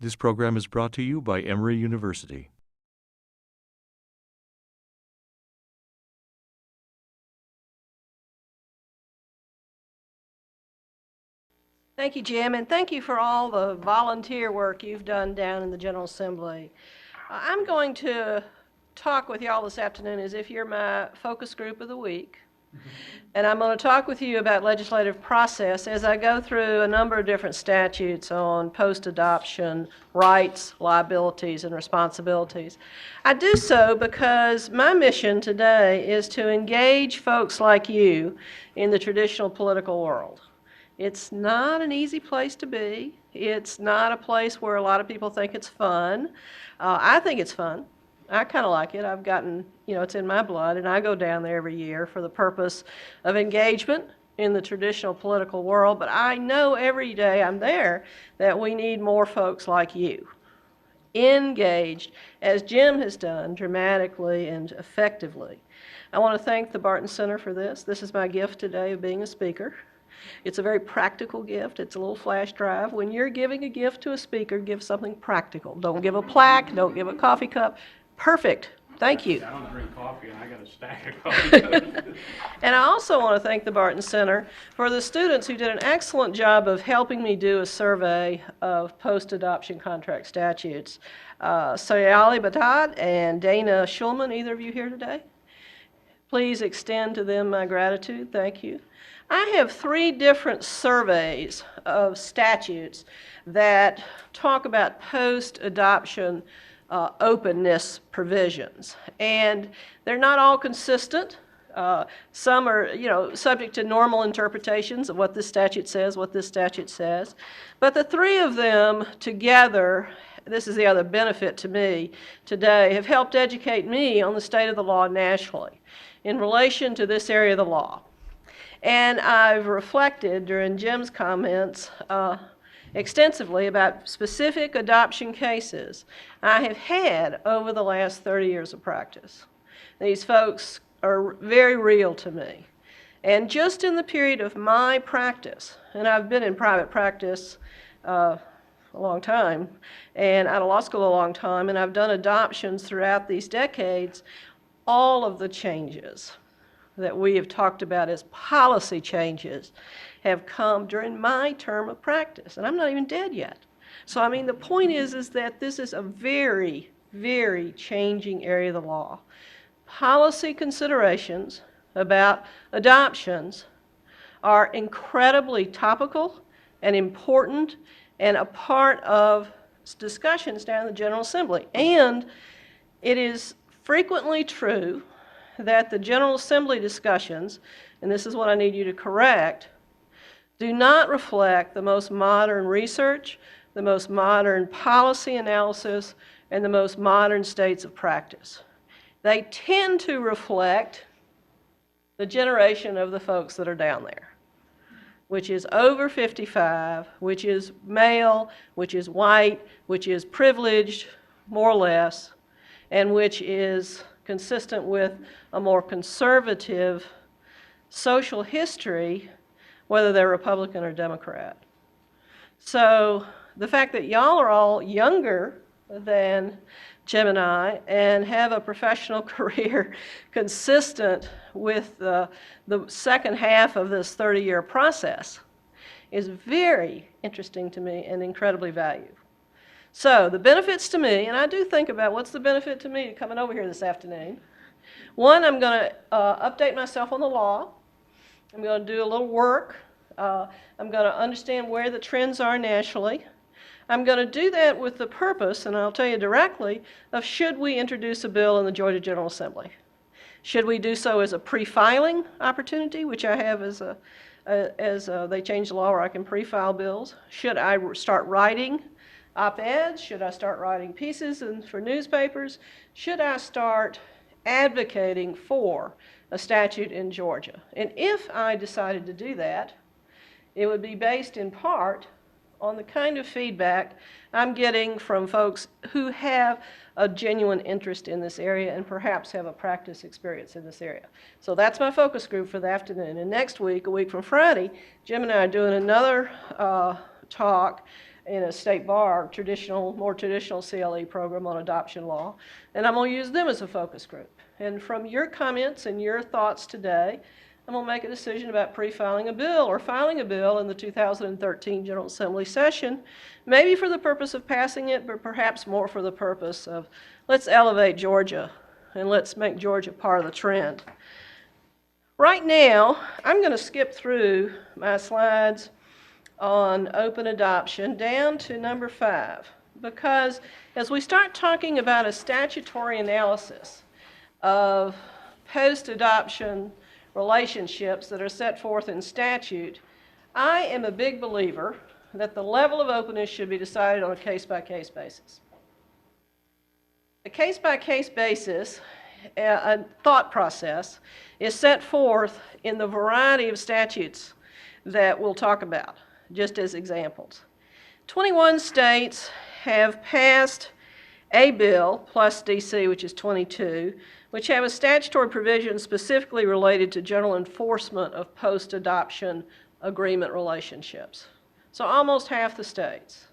This program is brought to you by Emory University. Thank you, Jim, and thank you for all the volunteer work you've done down in the General Assembly. I'm going to talk with y'all this afternoon as if you're my focus group of the week. And I'm going to talk with you about legislative process as I go through a number of different statutes on post-adoption rights, liabilities, and responsibilities. I do so because my mission today is to engage folks like you in the traditional political world. It's not an easy place to be. It's not a place where a lot of people think it's fun. I think it's fun. I kind of like it. I've gotten, it's in my blood, and I go down there every year for the purpose of engagement in the traditional political world. But I know every day I'm there that we need more folks like you, engaged, as Jim has done dramatically and effectively. I want to thank the Barton Center for this. This is my gift today of being a speaker. It's a very practical gift. It's a little flash drive. When you're giving a gift to a speaker, give something practical. Don't give a plaque. Don't give a coffee cup. Perfect. Thank you. I don't drink coffee, and I got a stack of coffee cups. And I also want to thank the Barton Center for the students who did an excellent job of helping me do a survey of post-adoption contract statutes. Sayali Batad and Dana Schulman, either of you here today? Please extend to them my gratitude. Thank you. I have 3 different surveys of statutes that talk about post-adoption openness provisions. And they're not all consistent. Some are, subject to normal interpretations of what this statute says, what this statute says. But the 3 of them together, this is the other benefit to me today, have helped educate me on the state of the law nationally in relation to this area of the law. And I've reflected during Jim's comments extensively about specific adoption cases I have had over the last 30 years of practice. These folks are very real to me. And just in the period of my practice, and I've been in private practice a long time, and out of law school a long time, and I've done adoptions throughout these decades, all of the changes that we have talked about as policy changes have come during my term of practice, and I'm not even dead yet. So, the point is that this is a very, very changing area of the law. Policy considerations about adoptions are incredibly topical and important and a part of discussions down in the General Assembly. And it is frequently true that the General Assembly discussions, and this is what I need you to correct, do not reflect the most modern research, the most modern policy analysis, and the most modern states of practice. They tend to reflect the generation of the folks that are down there, which is over 55, which is male, which is white, which is privileged, more or less, and which is consistent with a more conservative social history, whether they're Republican or Democrat. So the fact that y'all are all younger than Jim and I and have a professional career consistent with the second half of this 30-year process is very interesting to me and incredibly valuable. So the benefits to me, and I do think about what's the benefit to me coming over here this afternoon. One, I'm going to update myself on the law. I'm going to do a little work. I'm going to understand where the trends are nationally. I'm going to do that with the purpose, and I'll tell you directly, of should we introduce a bill in the Georgia General Assembly. Should we do so as a pre-filing opportunity, which I have as they changed the law where I can pre-file bills? Should I start writing op-eds? Should I start writing pieces for newspapers? Should I start advocating for a statute in Georgia? And if I decided to do that, it would be based in part on the kind of feedback I'm getting from folks who have a genuine interest in this area and perhaps have a practice experience in this area. So that's my focus group for the afternoon. And next week, a week from Friday, Jim and I are doing another talk in a state bar, more traditional CLE program on adoption law, and I'm going to use them as a focus group. And from your comments and your thoughts today, I'm going to make a decision about pre-filing a bill or filing a bill in the 2013 General Assembly session, maybe for the purpose of passing it, but perhaps more for the purpose of let's elevate Georgia and let's make Georgia part of the trend. Right now, I'm going to skip through my slides on open adoption down to number 5, because as we start talking about a statutory analysis of post-adoption relationships that are set forth in statute, I am a big believer that the level of openness should be decided on a case-by-case basis. The case-by-case basis, a thought process, is set forth in the variety of statutes that we'll talk about, just as examples. 21 states have passed a bill, plus DC, which is 22, which have a statutory provision specifically related to general enforcement of post-adoption agreement relationships. So almost half the states.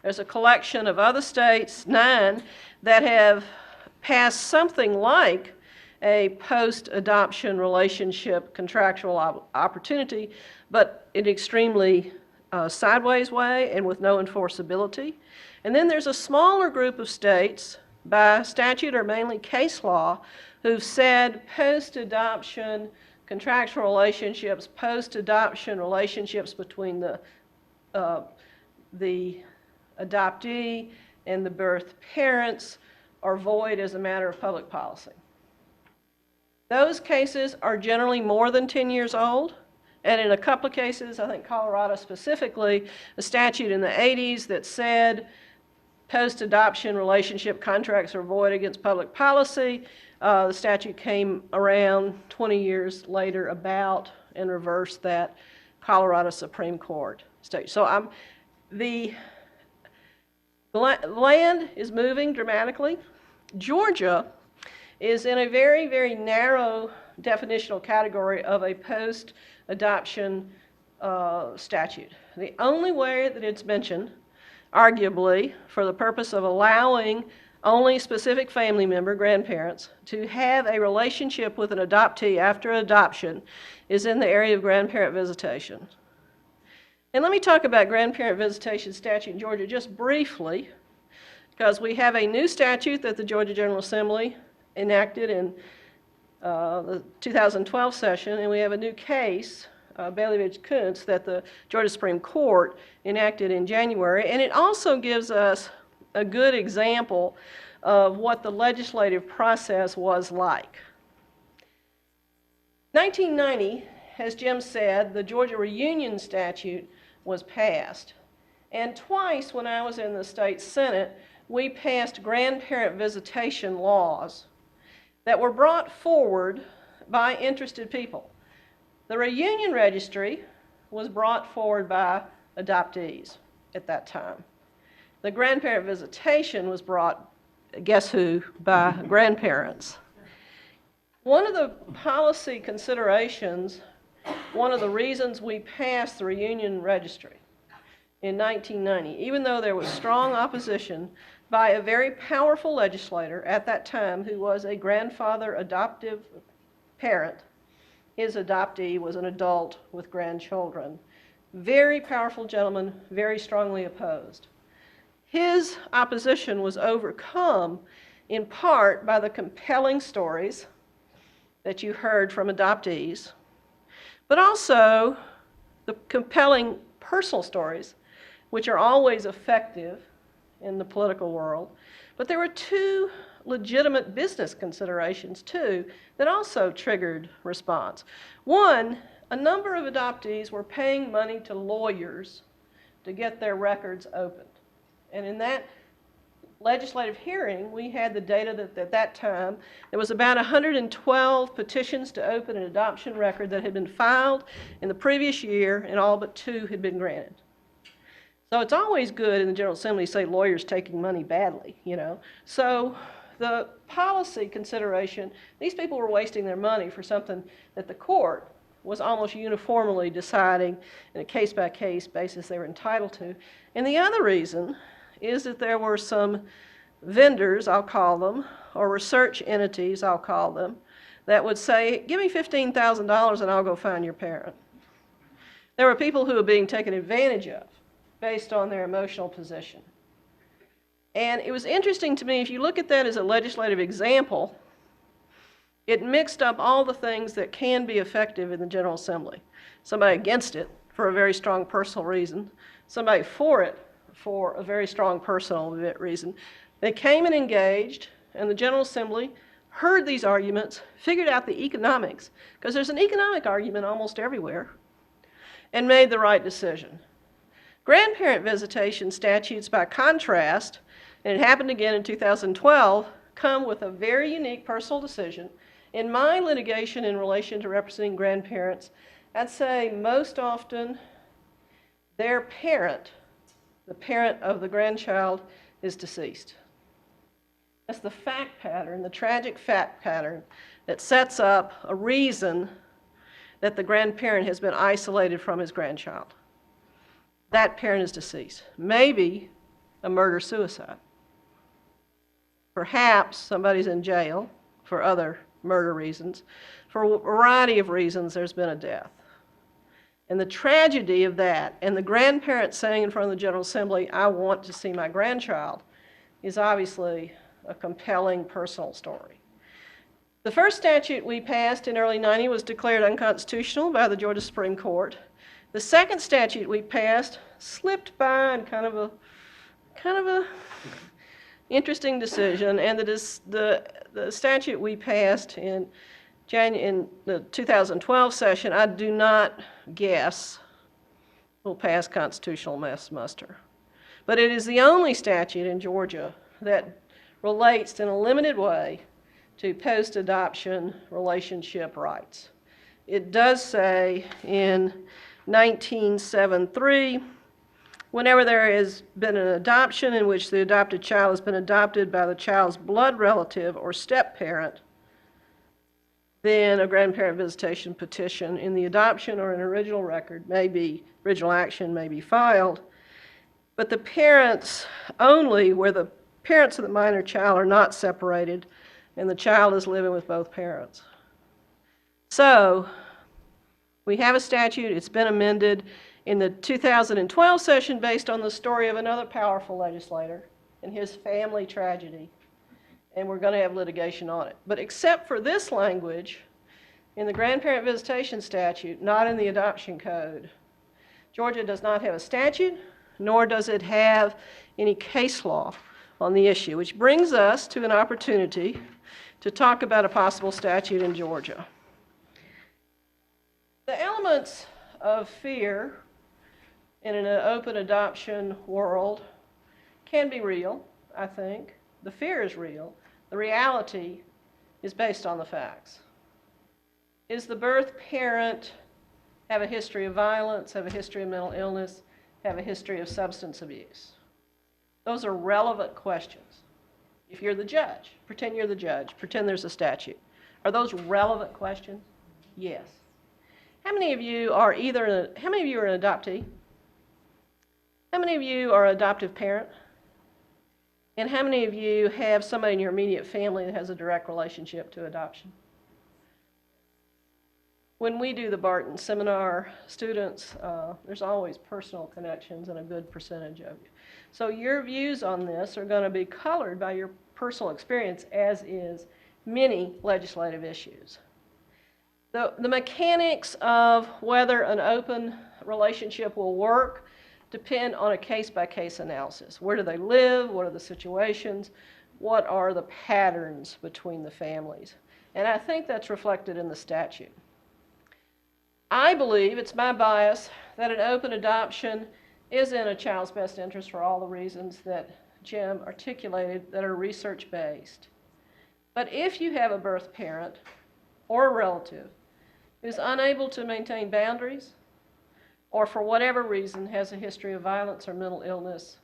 There's a collection of other states, 9, that have passed something like a post-adoption relationship contractual opportunity, but in extremely sideways way and with no enforceability. And then there's a smaller group of states, by statute or mainly case law, who've said post-adoption contractual relationships, post-adoption relationships between the adoptee and the birth parents are void as a matter of public policy. Those cases are generally more than 10 years old, and in a couple of cases, I think Colorado specifically, a statute in the 80s that said post-adoption relationship contracts are void against public policy. The statute came around 20 years later about and reversed that Colorado Supreme Court statute. So the land is moving dramatically. Georgia is in a very, very narrow definitional category of a post-adoption statute. The only way that it's mentioned, arguably, for the purpose of allowing only specific family member, grandparents, to have a relationship with an adoptee after adoption is in the area of grandparent visitation. And let me talk about grandparent visitation statute in Georgia just briefly, because we have a new statute that the Georgia General Assembly enacted in the 2012 session, and we have a new case, Bailey v. Kuntz, that the Georgia Supreme Court enacted in January, and it also gives us a good example of what the legislative process was like. 1990, as Jim said, the Georgia Reunion Statute was passed, and twice when I was in the state Senate, we passed grandparent visitation laws that were brought forward by interested people. The reunion registry was brought forward by adoptees at that time. The grandparent visitation was brought, guess who, by grandparents. One of the policy considerations, one of the reasons we passed the reunion registry in 1990, even though there was strong opposition by a very powerful legislator at that time who was a grandfather adoptive parent. His adoptee was an adult with grandchildren. Very powerful gentleman, very strongly opposed. His opposition was overcome in part by the compelling stories that you heard from adoptees, but also the compelling personal stories, which are always effective in the political world. But there were two legitimate business considerations, too, that also triggered response. One, a number of adoptees were paying money to lawyers to get their records opened. And in that legislative hearing, we had the data that at that time, there was about 112 petitions to open an adoption record that had been filed in the previous year, and all but 2 had been granted. So it's always good in the General Assembly to say lawyers taking money badly, you know. So the policy consideration, these people were wasting their money for something that the court was almost uniformly deciding in a case-by-case basis they were entitled to. And the other reason is that there were some vendors, I'll call them, or research entities, I'll call them, that would say, give me $15,000 and I'll go find your parent. There were people who were being taken advantage of based on their emotional position. And it was interesting to me, if you look at that as a legislative example, it mixed up all the things that can be effective in the General Assembly. Somebody against it for a very strong personal reason, somebody for it for a very strong personal reason. They came and engaged, and the General Assembly heard these arguments, figured out the economics, because there's an economic argument almost everywhere, and made the right decision. Grandparent visitation statutes, by contrast, and it happened again in 2012, come with a very unique personal decision. In my litigation in relation to representing grandparents, I'd say most often their parent, the parent of the grandchild, is deceased. That's the fact pattern, the tragic fact pattern that sets up a reason that the grandparent has been isolated from his grandchild. That parent is deceased. Maybe a murder-suicide. Perhaps somebody's in jail for other murder reasons. For a variety of reasons, there's been a death. And the tragedy of that, and the grandparent saying in front of the General Assembly, I want to see my grandchild, is obviously a compelling personal story. The first statute we passed in early '90 was declared unconstitutional by the Georgia Supreme Court. The second statute we passed slipped by in kind of a interesting decision, and the statute we passed in the 2012 session, I do not guess will pass constitutional muster. But it is the only statute in Georgia that relates in a limited way to post-adoption relationship rights. It does say in 1973, whenever there has been an adoption in which the adopted child has been adopted by the child's blood relative or step-parent, then a grandparent visitation petition in the adoption or an original record original action may be filed, but the parents only where the parents of the minor child are not separated and the child is living with both parents. So we have a statute, it's been amended in the 2012 session based on the story of another powerful legislator and his family tragedy, and we're going to have litigation on it. But except for this language in the grandparent visitation statute, not in the adoption code, Georgia does not have a statute, nor does it have any case law on the issue, which brings us to an opportunity to talk about a possible statute in Georgia. The elements of fear in an open adoption world can be real, I think. The fear is real. The reality is based on the facts. Is the birth parent have a history of violence, have a history of mental illness, have a history of substance abuse? Those are relevant questions. If you're the judge, pretend you're the judge, pretend there's a statute. Are those relevant questions? Yes. How many of you are an adoptee? How many of you are an adoptive parent? And how many of you have somebody in your immediate family that has a direct relationship to adoption? When we do the Barton seminar, students, there's always personal connections and a good percentage of you. So your views on this are going to be colored by your personal experience, as is many legislative issues. The mechanics of whether an open relationship will work depend on a case-by-case analysis. Where do they live? What are the situations? What are the patterns between the families? And I think that's reflected in the statute. I believe, it's my bias, that an open adoption is in a child's best interest for all the reasons that Jim articulated that are research-based. But if you have a birth parent or a relative who's unable to maintain boundaries, or for whatever reason has a history of violence or mental illness,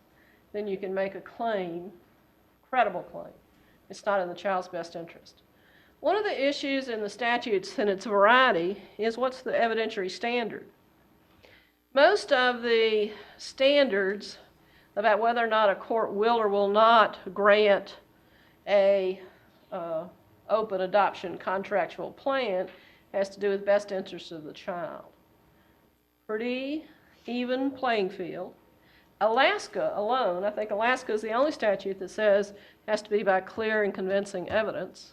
then you can make a claim, credible claim. It's not in the child's best interest. One of the issues in the statutes and its variety is what's the evidentiary standard. Most of the standards about whether or not a court will or will not grant a open adoption contractual plan has to do with best interests of the child. Pretty even playing field. Alaska alone, I think Alaska is the only statute that says it has to be by clear and convincing evidence.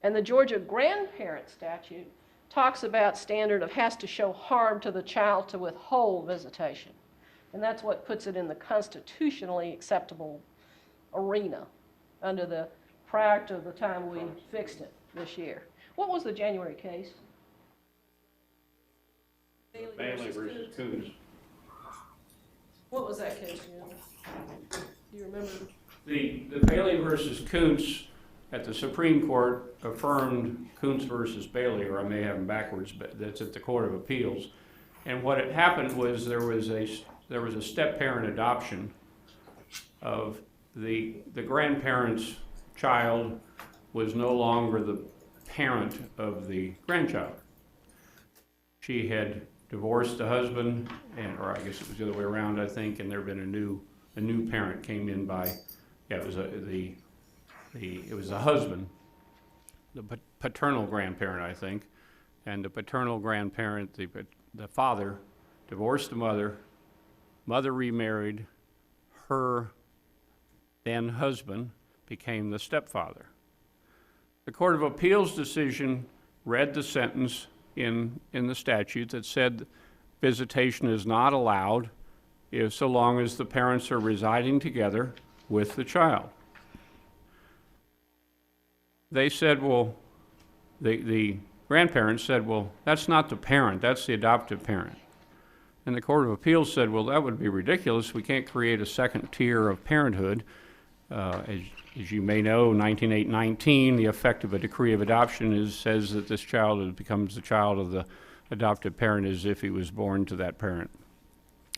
And the Georgia grandparent statute talks about standard of has to show harm to the child to withhold visitation. And that's what puts it in the constitutionally acceptable arena under the prior to the time we fixed it this year. What was the January case? Bailey versus Coons. What was that case, Jim? Do you remember? The Bailey versus Kuntz at the Supreme Court affirmed Kuntz versus Bailey, or I may have them backwards, but that's at the Court of Appeals. And what had happened was there was a step-parent adoption of the grandparent's child was no longer the parent of the grandchild. She had divorced the husband, or I guess it was the other way around, I think, and there had been a new parent came in by, yeah, it was the husband, the paternal grandparent, I think, and the paternal grandparent, the father, divorced the mother remarried, her then husband became the stepfather. The Court of Appeals decision read the sentence in the statute that said visitation is not allowed so long as the parents are residing together with the child. They said, well, the grandparents said, well, that's not the parent, that's the adoptive parent. And the Court of Appeals said, well, that would be ridiculous. We can't create a second tier of parenthood. As you may know, 19819, the effect of a decree of adoption says that this child becomes the child of the adoptive parent as if he was born to that parent.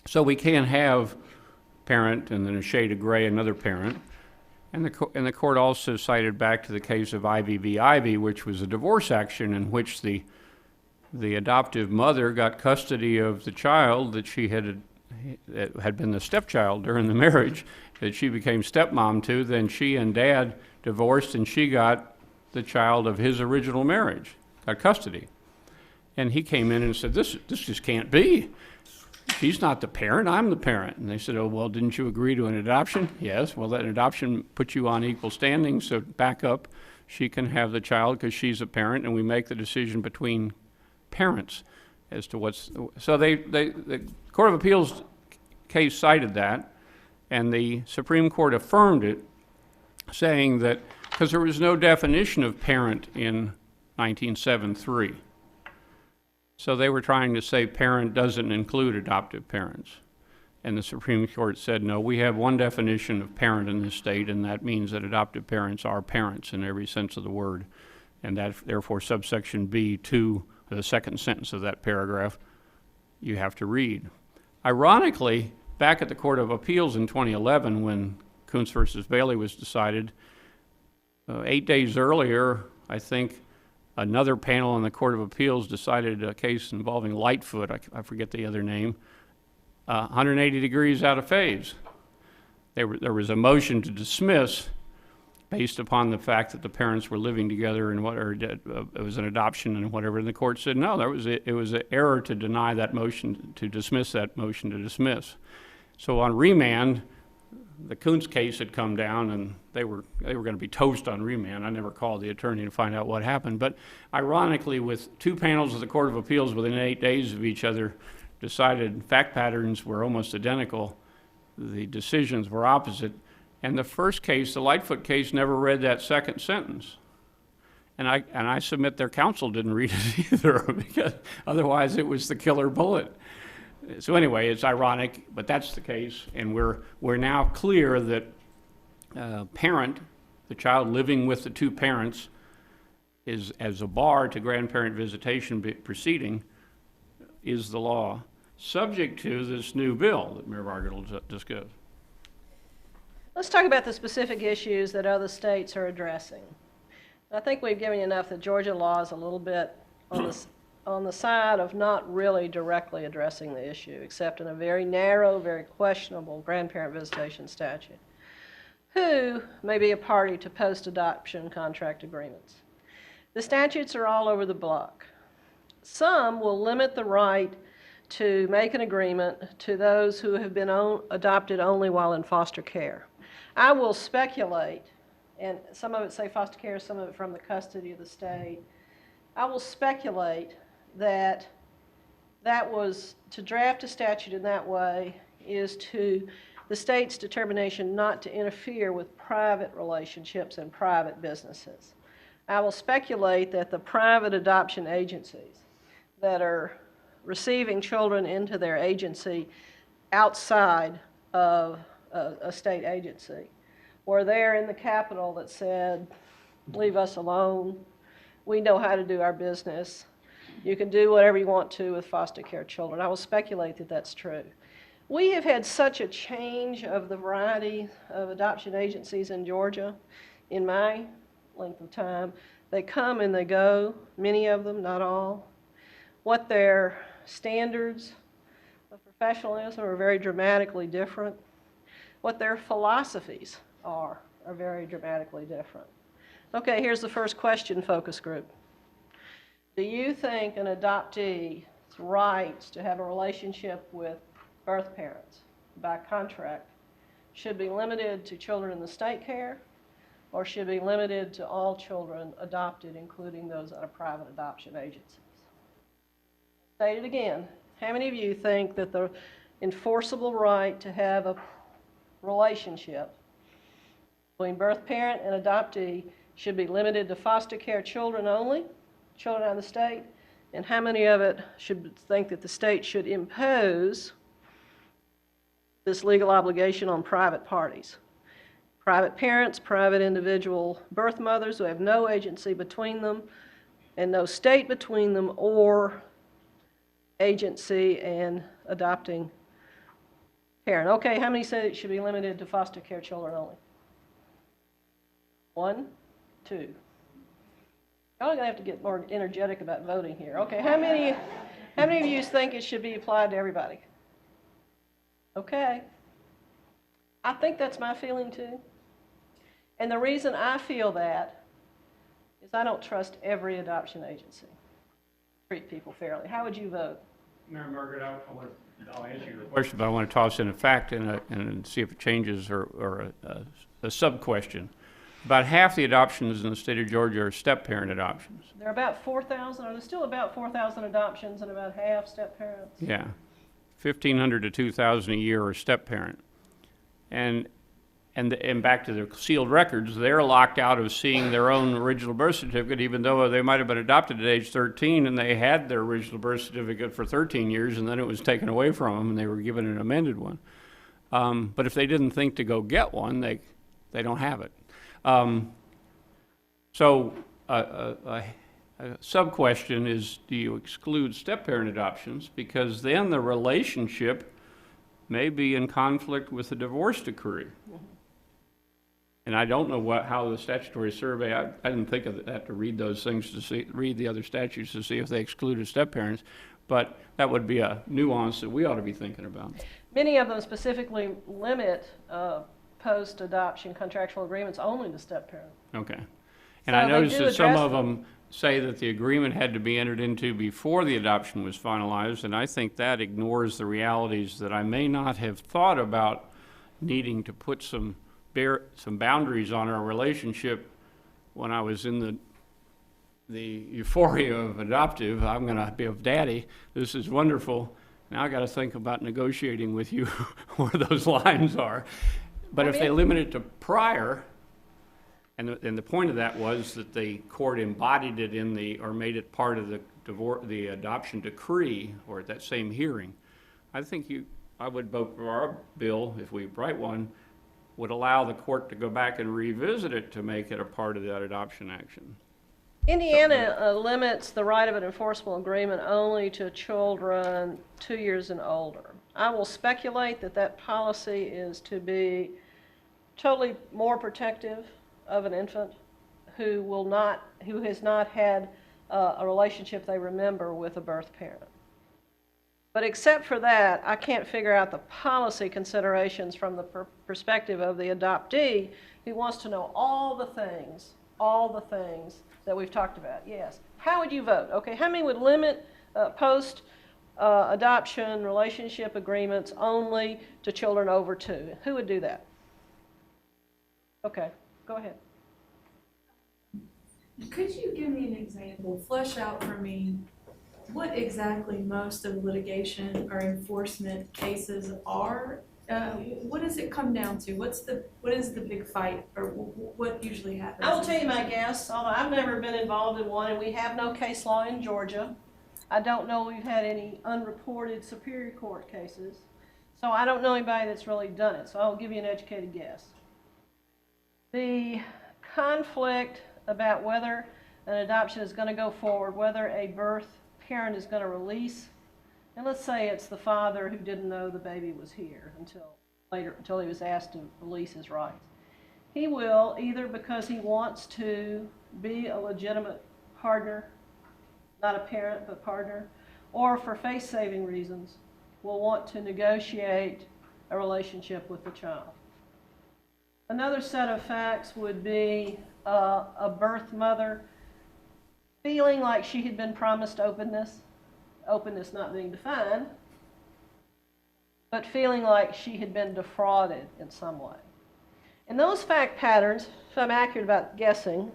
So we can't have parent and then a shade of gray another parent. And the court also cited back to the case of Ivy v. Ivy, which was a divorce action in which the adoptive mother got custody of the child that she had been the stepchild during the marriage, that she became stepmom to. Then she and dad divorced, and she got the child of his original marriage, got custody. And he came in and said, this just can't be. She's not the parent, I'm the parent. And they said, oh, well, didn't you agree to an adoption? Yes, well, that adoption puts you on equal standing, so back up. She can have the child because she's a parent, and we make the decision between parents as to what's. So the Court of Appeals case cited that, and the Supreme Court affirmed it, saying that because there was no definition of parent in 1973. So they were trying to say parent doesn't include adoptive parents. And the Supreme Court said, no, we have one definition of parent in this state, and that means that adoptive parents are parents in every sense of the word. And that, therefore, subsection B2, the second sentence of that paragraph, you have to read. Ironically, back at the Court of Appeals in 2011, when Kuntz versus Bailey was decided, 8 days earlier, I think, another panel in the Court of Appeals decided a case involving Lightfoot, I forget the other name, 180 degrees out of phase. There was a motion to dismiss based upon the fact that the parents were living together and it was an adoption and whatever, and the court said no, it was an error to deny that motion, to dismiss that motion to dismiss. So on remand, the Kuntz case had come down, and they were going to be toast on remand. I never called the attorney to find out what happened. But ironically, with two panels of the Court of Appeals within 8 days of each other decided fact patterns were almost identical, the decisions were opposite. And the first case, the Lightfoot case, never read that second sentence. And I submit their counsel didn't read it either, because otherwise it was the killer bullet. So anyway, it's ironic, but that's the case, and we're now clear that parent, the child living with the two parents, is as a bar to grandparent visitation proceeding, is the law, subject to this new bill that Mayor Margaret will discuss. Let's talk about the specific issues that other states are addressing. I think we've given you enough that Georgia law is a little bit on the side of not really directly addressing the issue, except in a very narrow, very questionable grandparent visitation statute. Who may be a party to post-adoption contract agreements? The statutes are all over the block. Some will limit the right to make an agreement to those who have been adopted only while in foster care. I will speculate, and some of it say foster care, some of it from the custody of the state. I will speculate that was to draft a statute in that way is to the state's determination not to interfere with private relationships and private businesses. I will speculate that the private adoption agencies that are receiving children into their agency outside of a state agency were there in the Capitol that said, leave us alone, we know how to do our business, you can do whatever you want to with foster care children. I will speculate that that's true. We have had such a change of the variety of adoption agencies in Georgia in my length of time. They come and they go, many of them, not all. What their standards of professionalism are very dramatically different. What their philosophies are very dramatically different. Okay, here's the first question, focus group. Do you think an adoptee's rights to have a relationship with birth parents by contract should be limited to children in the state care, or should be limited to all children adopted, including those out of private adoption agencies? Say it again. How many of you think that the enforceable right to have a relationship between birth parent and adoptee should be limited to foster care children only, children out of the state? And how many of it should think that the state should impose this legal obligation on private parties? Private parents, private individual birth mothers who have no agency between them and no state between them, or agency and adopting parent. Okay, how many say it should be limited to foster care children only? 1, 2. Y'all are going to have to get more energetic about voting here. Okay, how many of you think it should be applied to everybody? Okay. I think that's my feeling too. And the reason I feel that is I don't trust every adoption agency to treat people fairly. How would you vote? Mary Margaret, I'll answer your question, but I want to toss in a fact and see if it changes or a sub-question. About half the adoptions in the state of Georgia are step-parent adoptions. There are about 4,000, or there's still about 4,000 adoptions and about half step-parents. Yeah, 1,500 to 2,000 a year are step-parent. And back to their sealed records, they're locked out of seeing their own original birth certificate, even though they might have been adopted at age 13 and they had their original birth certificate for 13 years and then it was taken away from them and they were given an amended one. But if they didn't think to go get one, they don't have it. So a sub-question is, do you exclude step-parent adoptions? Because then the relationship may be in conflict with the divorce decree. And I don't know how the statutory survey, I didn't think of that to read those things read the other statutes to see if they excluded step-parents, but that would be a nuance that we ought to be thinking about. Many of them specifically limit post-adoption contractual agreements only to step-parent. Okay. And So I noticed they do that some address of them say that the agreement had to be entered into before the adoption was finalized, and I think that ignores the realities that I may not have thought about needing to put some boundaries on our relationship when I was in the euphoria of adoptive. I'm going to be a daddy. This is wonderful. Now I got to think about negotiating with you where those lines are. But if they limit it to prior, and the point of that was that the court embodied it or made it part of the adoption decree or at that same hearing, I think I would vote for our bill, if we write one, would allow the court to go back and revisit it to make it a part of that adoption action. Indiana limits the right of an enforceable agreement only to children 2 years and older. I will speculate that policy is to be totally more protective of an infant who has not had a relationship they remember with a birth parent. But except for that, I can't figure out the policy considerations from the perspective of the adoptee who wants to know all the things that we've talked about. Yes. How would you vote? Okay, how many would limit post-adoption relationship agreements only to children over 2? Who would do that? Okay, go ahead. Could you give me an example, flesh out for me what exactly most of litigation or enforcement cases are? What does it come down to? What is the big fight, or what usually happens? I will tell you my guess, although I've never been involved in one, and we have no case law in Georgia. I don't know we've had any unreported Superior Court cases, so I don't know anybody that's really done it, so I'll give you an educated guess. The conflict about whether an adoption is going to go forward, whether a birth parent is going to release, and let's say it's the father who didn't know the baby was here until he was asked to release his rights. He will, either because he wants to be a legitimate partner, not a parent but partner, or for face-saving reasons, will want to negotiate a relationship with the child. Another set of facts would be a birth mother feeling like she had been promised openness not being defined, but feeling like she had been defrauded in some way. And those fact patterns, if I'm accurate about guessing,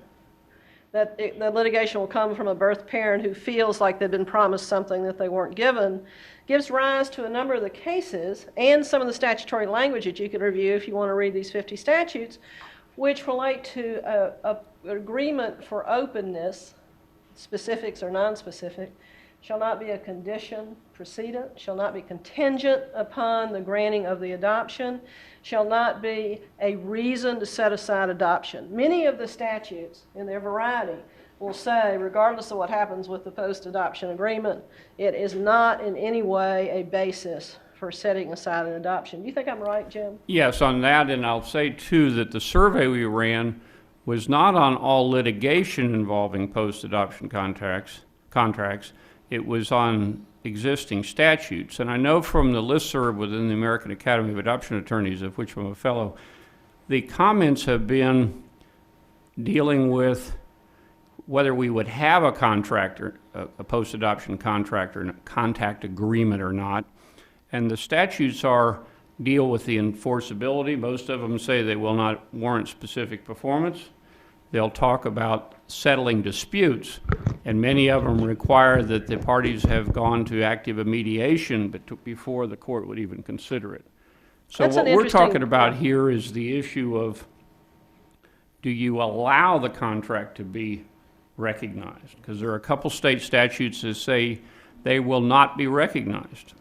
that the litigation will come from a birth parent who feels like they've been promised something that they weren't given, gives rise to a number of the cases and some of the statutory language that you can review if you want to read these 50 statutes, which relate to an agreement for openness, specifics or non-specific, shall not be a condition precedent, shall not be contingent upon the granting of the adoption, shall not be a reason to set aside adoption. Many of the statutes, in their variety, will say, regardless of what happens with the post-adoption agreement, it is not in any way a basis for setting aside an adoption. Do you think I'm right, Jim? Yes, on that, and I'll say too that the survey we ran was not on all litigation involving post-adoption contracts. It was on existing statutes. And I know from the listserv within the American Academy of Adoption Attorneys, of which I'm a fellow, the comments have been dealing with whether we would have a contractor, a post-adoption contract or contact agreement or not. And the statutes deal with the enforceability. Most of them say they will not warrant specific performance. They'll talk about settling disputes, and many of them require that the parties have gone to active mediation before the court would even consider it. So what we're talking about here is the issue of, do you allow the contract to be recognized? Because there are a couple state statutes that say they will not be recognized.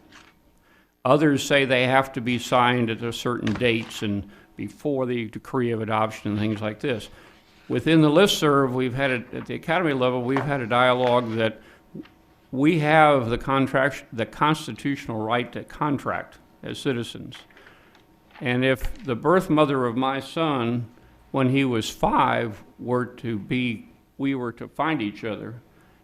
Others say they have to be signed at a certain dates and before the decree of adoption and things like this. Within the listserv, we've had at the academy level, we've had a dialogue that we have the constitutional right to contract as citizens. And if the birth mother of my son, when he was 5, we were to find each other,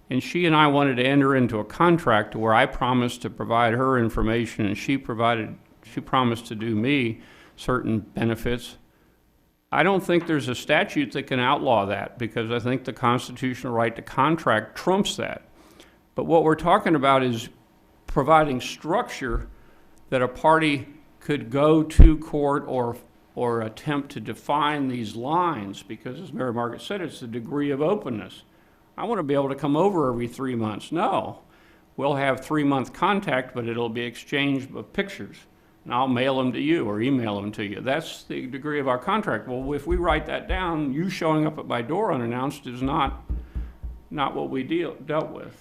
and she and I wanted to enter into a contract where I promised to provide her information and she promised to do me certain benefits, I don't think there's a statute that can outlaw that, because I think the constitutional right to contract trumps that. But what we're talking about is providing structure that a party could go to court or attempt to define these lines, because as Mary Margaret said, it's the degree of openness. I want to be able to come over every 3 months. No, we'll have 3-month contact, but it'll be exchange of pictures. And I'll mail them to you or email them to you. That's the degree of our contract. Well, if we write that down, you showing up at my door unannounced is not what we dealt with.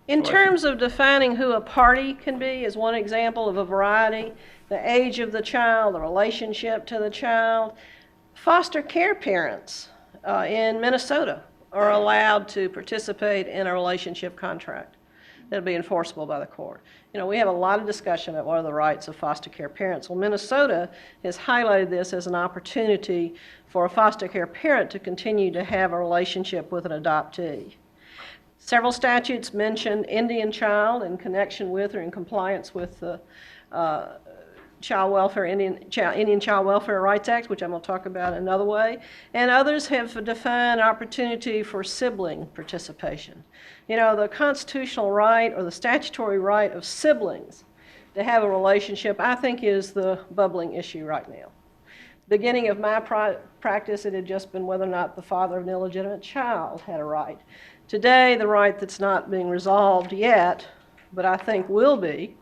In terms of defining who a party can be is one example of a variety. The age of the child, the relationship to the child. Foster care parents in Minnesota are allowed to participate in a relationship contract. it'll be enforceable by the court. You know, we have a lot of discussion about what are the rights of foster care parents. Well, Minnesota has highlighted this as an opportunity for a foster care parent to continue to have a relationship with an adoptee. Several statutes mention Indian child in connection with or in compliance with the Indian Child Welfare Rights Act, which I'm going to talk about another way, and others have defined opportunity for sibling participation. You know, the constitutional right or the statutory right of siblings to have a relationship, I think, is the bubbling issue right now. Beginning of my practice, it had just been whether or not the father of an illegitimate child had a right. Today, the right that's not being resolved yet, but I think will be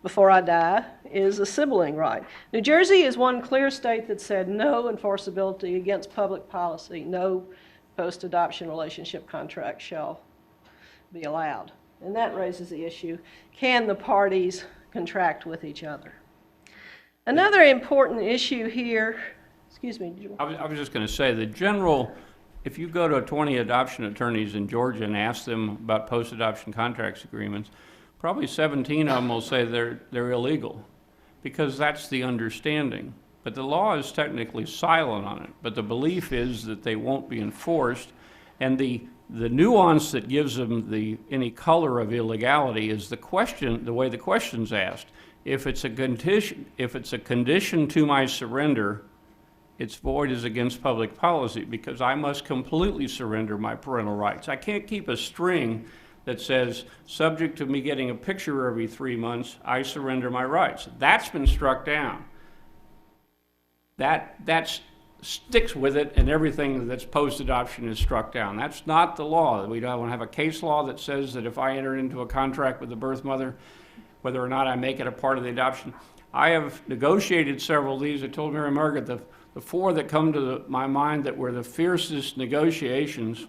before I die, is a sibling right. New Jersey is one clear state that said no enforceability against public policy, no post-adoption relationship contract shall be allowed. And that raises the issue, can the parties contract with each other? Another important issue here, excuse me. I was just going to say, the general, if you go to 20 adoption attorneys in Georgia and ask them about post-adoption contracts agreements, probably 17 of them will say they're illegal, because that's the understanding. But the law is technically silent on it, but the belief is that they won't be enforced, and the nuance that gives them any color of illegality is the question, the way the question's asked. If it's a condition to my surrender, its void is against public policy, because I must completely surrender my parental rights. I can't keep a string that says, subject to me getting a picture every 3 months, I surrender my rights. That's been struck down. That sticks with it, and everything that's post-adoption is struck down. That's not the law. We don't have a case law that says that if I enter into a contract with the birth mother, whether or not I make it a part of the adoption. I have negotiated several of these. I told Mary Margaret the four that come to my mind that were the fiercest negotiations,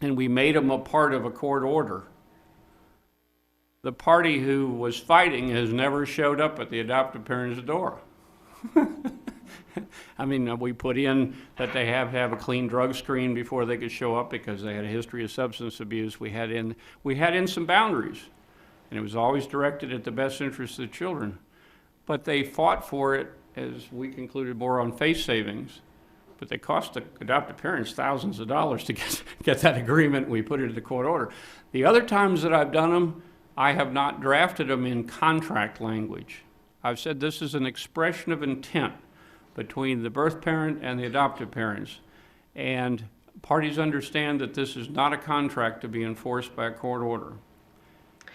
and we made them a part of a court order. The party who was fighting has never showed up at the adoptive parent's door. I mean, we put in that they have to have a clean drug screen before they could show up because they had a history of substance abuse. We had in some boundaries, and it was always directed at the best interest of the children. But they fought for it, as we concluded, more on face savings. But they cost the adoptive parents thousands of dollars to get that agreement. We put it in the court order. The other times that I've done them, I have not drafted them in contract language. I've said this is an expression of intent between the birth parent and the adoptive parents. And parties understand that this is not a contract to be enforced by a court order.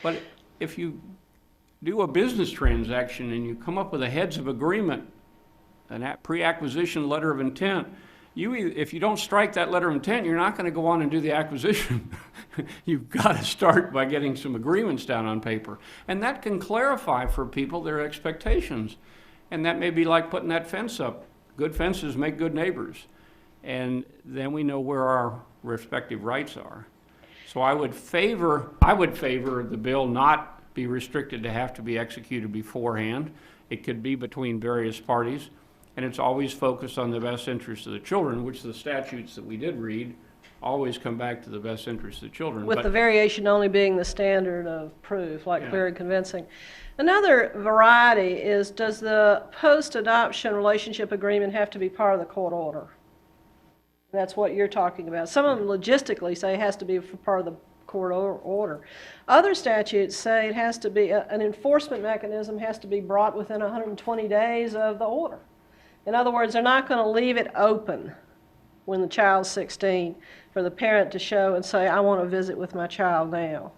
But if you do a business transaction and you come up with a heads of agreement, a pre-acquisition letter of intent, if you don't strike that letter of intent, you're not going to go on and do the acquisition. You've got to start by getting some agreements down on paper. And that can clarify for people their expectations. And that may be like putting that fence up. Good fences make good neighbors. And then we know where our respective rights are. So I would favor the bill not be restricted to have to be executed beforehand. It could be between various parties. And it's always focused on the best interest of the children, which the statutes that we did read always come back to the best interest of the children. With the variation only being the standard of proof, like clear and convincing. Another variety is, does the post-adoption relationship agreement have to be part of the court order? That's what you're talking about. Some of them logistically say it has to be part of the court order. Other statutes say it has to be, an enforcement mechanism has to be brought within 120 days of the order. In other words, they're not going to leave it open when the child's 16 for the parent to show and say, I want to visit with my child now.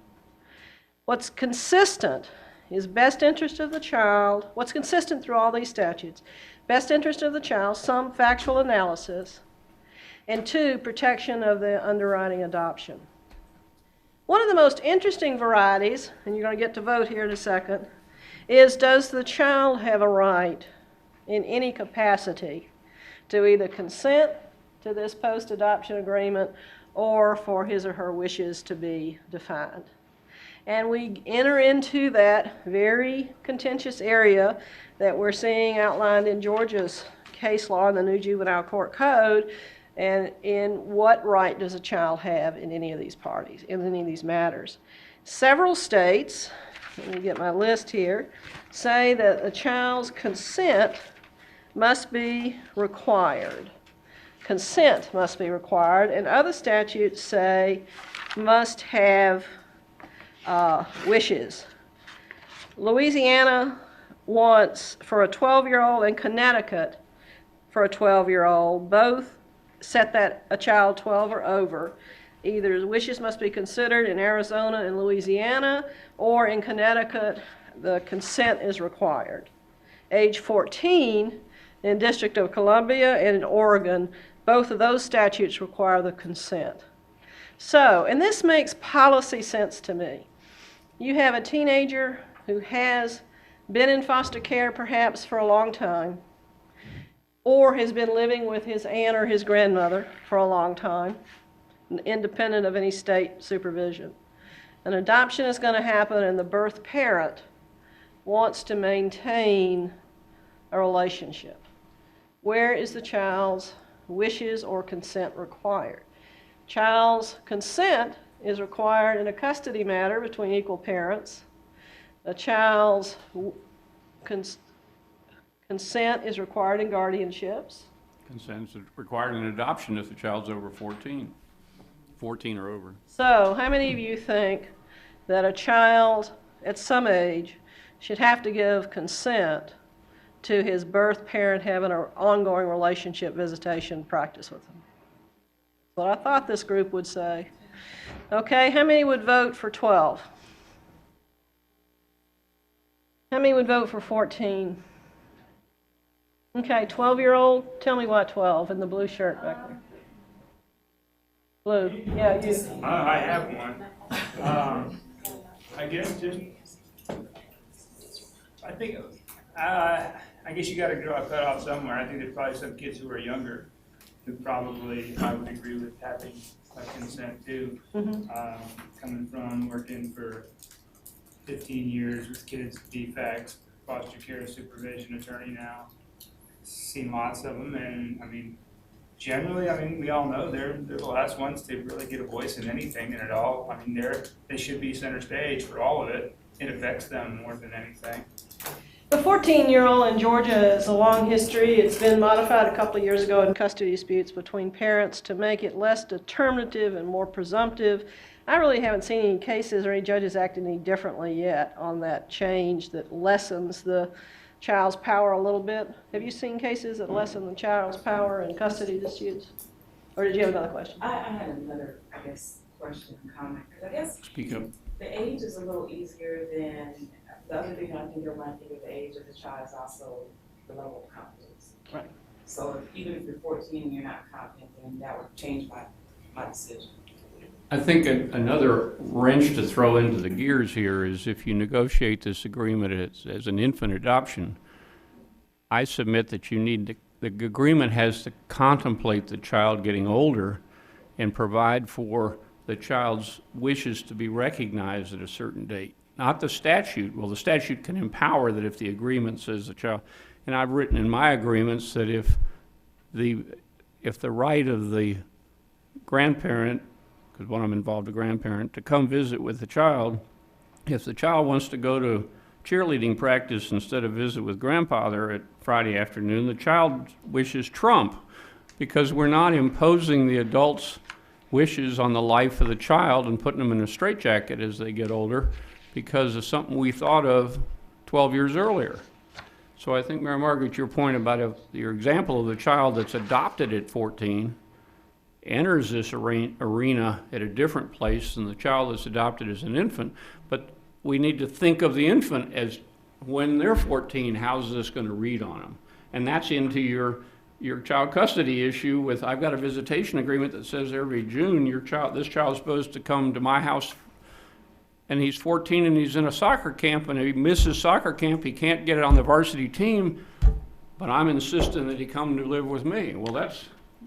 What's consistent is best interest of the child. What's consistent through all these statutes? Best interest of the child, some factual analysis, and 2, protection of the underwriting adoption. One of the most interesting varieties, and you're going to get to vote here in a second, is does the child have a right in any capacity to either consent to this post-adoption agreement or for his or her wishes to be defined. And we enter into that very contentious area that we're seeing outlined in Georgia's case law in the new juvenile court code, and in what right does a child have in any of these parties, in any of these matters. Several states, let me get my list here, say that a child's consent must be required. Consent must be required, and other statutes say must have wishes. Louisiana wants for a 12-year-old and Connecticut for a 12-year-old, both set that a child 12 or over. Either wishes must be considered in Arizona and Louisiana, or in Connecticut, the consent is required. Age 14 in District of Columbia and in Oregon, both of those statutes require the consent. So, and this makes policy sense to me. You have a teenager who has been in foster care perhaps for a long time, or has been living with his aunt or his grandmother for a long time, independent of any state supervision. An adoption is going to happen, and the birth parent wants to maintain a relationship. Where is the child's wishes or consent required? Child's consent is required in a custody matter between equal parents. A child's consent is required in guardianships. Consent is required in adoption if the child's over 14 or over. So, how many of you think that a child at some age should have to give consent to his birth parent having an ongoing relationship visitation practice with him? That's what I thought this group would say. Okay, how many would vote for 12? How many would vote for 14? Okay, 12-year-old, tell me why 12 in the blue shirt back there. Blue, yeah, you. I have one. I guess just, I think, I guess you gotta draw a cutoff somewhere. I think there's probably some kids who are younger who probably, I would agree with having a consent too. Coming from working for 15 years with kids with defects, foster care supervision attorney now. Seen lots of them, and I mean, generally, I mean, we all know they're the last ones to really get a voice in anything and at all. I mean, they should be center stage for all of it. It affects them more than anything. The 14-year-old in Georgia has a long history. It's been modified a couple of years ago in custody disputes between parents to make it less determinative and more presumptive. I really haven't seen any cases or any judges acting any differently yet on that change that lessens the child's power a little bit. Have you seen cases that lessen the child's power in custody disputes? Or did you have another question? I had another, I guess, question and comment. 'Cause I guess Speak up. the age is a little easier than, the other thing I think when I think of the age of the child is also the level of confidence. Right. So even if you're 14 and you're not confident, then that would change my decision. I think another wrench to throw into the gears here is if you negotiate this agreement as an infant adoption, I submit that the agreement has to contemplate the child getting older and provide for the child's wishes to be recognized at a certain date. Not the statute. Well, the statute can empower that if the agreement says the child, and I've written in my agreements that if the right of the grandparent, because when I'm involved, a grandparent, to come visit with the child, if the child wants to go to cheerleading practice instead of visit with grandfather at Friday afternoon, the child wishes trump, because we're not imposing the adult's wishes on the life of the child and putting them in a straitjacket as they get older because of something we thought of 12 years earlier. So I think, Mary Margaret, your point about your example of the child that's adopted at 14 enters this arena at a different place than the child that's adopted as an infant, but we need to think of the infant as when they're 14, how's this going to read on them? And that's into your child custody issue with, I've got a visitation agreement that says every June this child's supposed to come to my house, and he's 14 and he's in a soccer camp, and he misses soccer camp, he can't get it on the varsity team, but I'm insisting that he come to live with me. Well,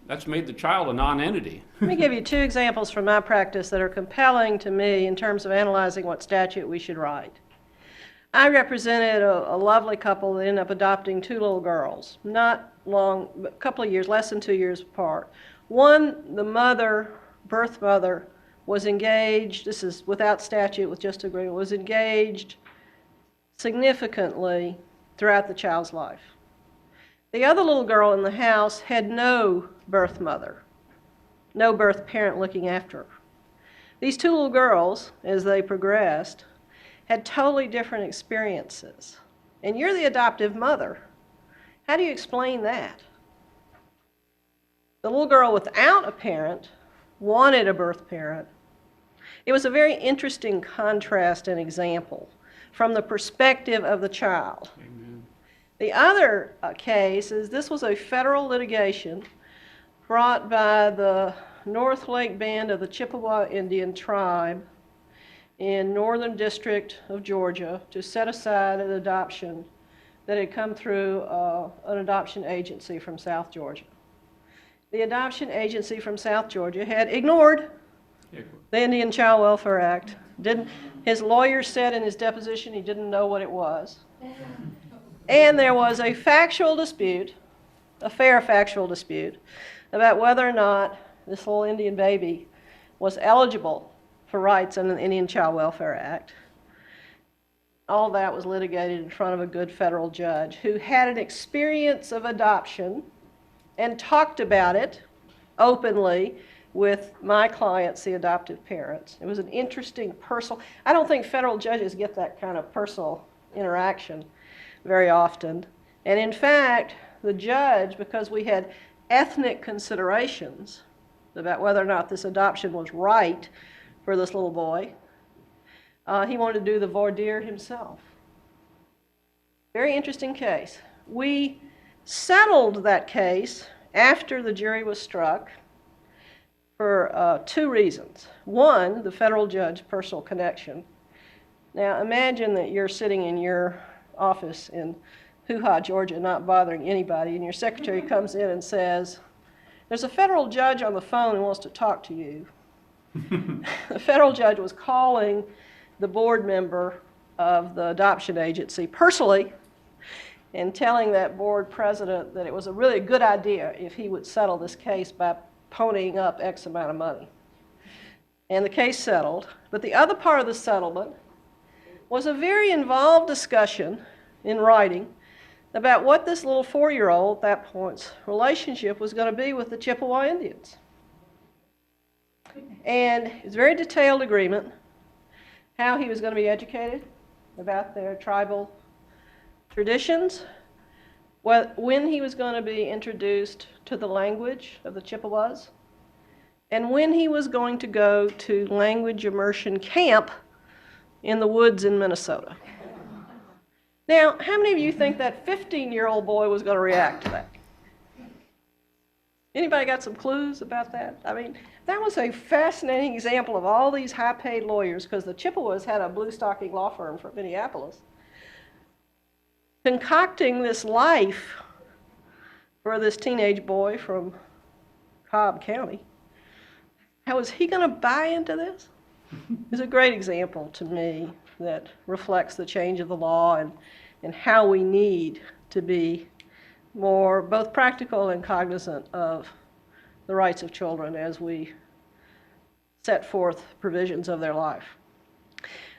that's made the child a non-entity. Let me give you two examples from my practice that are compelling to me in terms of analyzing what statute we should write. I represented a lovely couple that ended up adopting two little girls, not long, but a couple of years, less than 2 years apart. One, the birth mother, was engaged, this is without statute, with just agreement, was engaged significantly throughout the child's life. The other little girl in the house had no birth mother, no birth parent looking after her. These two little girls, as they progressed, had totally different experiences. And you're the adoptive mother. How do you explain that? The little girl without a parent wanted a birth parent. It was a very interesting contrast and example from the perspective of the child. Amen. The other case is this was a federal litigation brought by the North Lake Band of the Chippewa Indian tribe in Northern District of Georgia to set aside an adoption that had come through an adoption agency from South Georgia. The adoption agency from South Georgia had ignored the Indian Child Welfare Act. His lawyer said in his deposition he didn't know what it was. And there was a factual dispute, a fair factual dispute, about whether or not this little Indian baby was eligible for rights under the Indian Child Welfare Act. All that was litigated in front of a good federal judge who had an experience of adoption and talked about it openly with my clients, the adoptive parents. It was an interesting personal, I don't think federal judges get that kind of personal interaction very often. And in fact, the judge, because we had ethnic considerations about whether or not this adoption was right for this little boy, he wanted to do the voir dire himself. Very interesting case. We settled that case after the jury was struck for two reasons. One, the federal judge's personal connection. Now imagine that you're sitting in your office in Hoo-Ha, Georgia, not bothering anybody, and your secretary comes in and says, "There's a federal judge on the phone who wants to talk to you." The federal judge was calling the board member of the adoption agency personally and telling that board president that it was a really good idea if he would settle this case by ponying up X amount of money. And the case settled. But the other part of the settlement was a very involved discussion in writing about what this little 4-year-old at that point's relationship was going to be with the Chippewa Indians. And it was a very detailed agreement how he was going to be educated about their tribal traditions, when he was going to be introduced to the language of the Chippewas, and when he was going to go to language immersion camp in the woods in Minnesota. Now, how many of you think that 15-year-old boy was going to react to that? Anybody got some clues about that? I mean, that was a fascinating example of all these high-paid lawyers, because the Chippewas had a blue-stocking law firm from Minneapolis, concocting this life for this teenage boy from Cobb County. How is he going to buy into this? It's a great example to me that reflects the change of the law and how we need to be more both practical and cognizant of the rights of children as we set forth provisions of their life.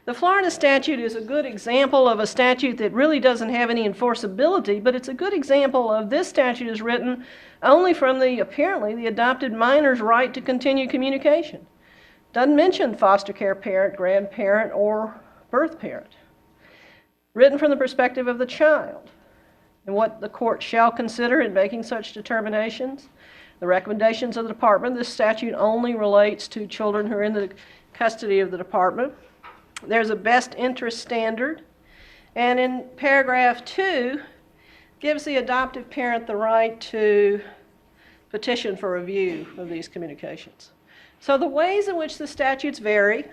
The Florida statute is a good example of a statute that really doesn't have any enforceability, but it's a good example of this statute is written only from apparently the adopted minor's right to continue communication. Doesn't mention foster care parent, grandparent, or birth parent. Written from the perspective of the child and what the court shall consider in making such determinations. The recommendations of the department. This statute only relates to children who are in the custody of the department. There's a best interest standard, and in paragraph 2 gives the adoptive parent the right to petition for review of these communications. So the ways in which the statutes vary: